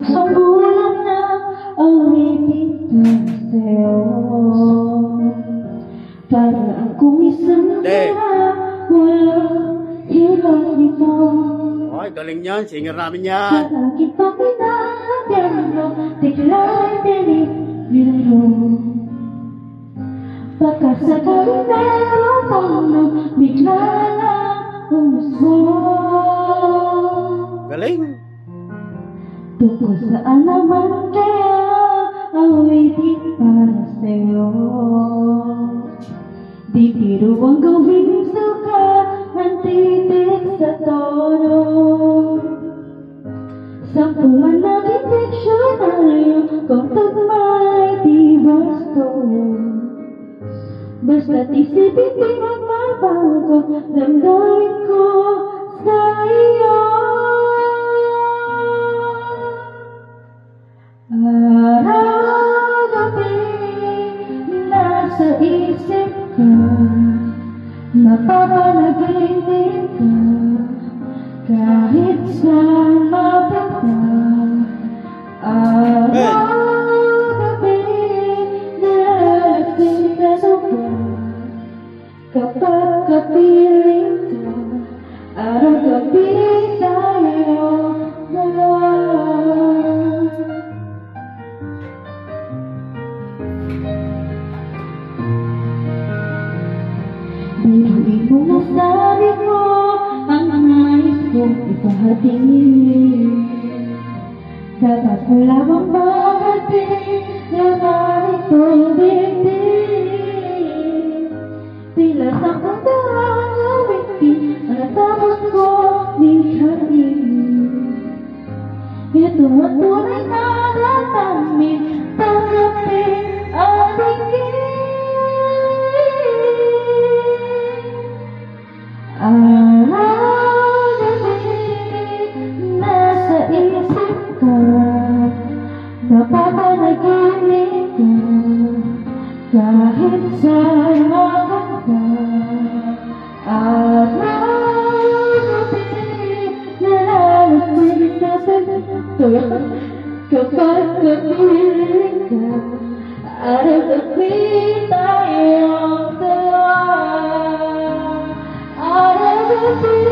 Isang bulan na awitin ko sa'yo. Para akong isang walang ibang ito. Ay, galing yan. Singer namin yan. Sa aking pakinahagyan mo, biglang dinibiro. Baka sakaling meron kang bigla na umusmo. Galing. Tungkol saan naman kaya awitin para sa'yo. Di biro ang gawing suka, ang titik sa tono. Sampu man naging dictionary, kung tagmay di basto. Basta't isipin di magbabago, damdamin ko sa iyo. Araw-gabi, nasa isip ka, napapanaginip ka, kahit saan mapunta. Araw-gabi, nalalasing na suka, kapag kapiling ka, araw-gabi tayo dalawa. Biruin mo na sabi ko ang nais kong ipahatiin. Dapat ko lamang magating laman itong bigtin. Tila sa kandang awitin ang natapos ko nihain. Ito ang tunay na damdamin, tanggapin ang tingin. Araw-gabi, nasa isip ka, napapanaginip ka, kahit saan maganda. Araw-gabi, nalalasing ka sa ganito, kapag kapiling ka, araw-gabi tayong dalawa. Araw-gabi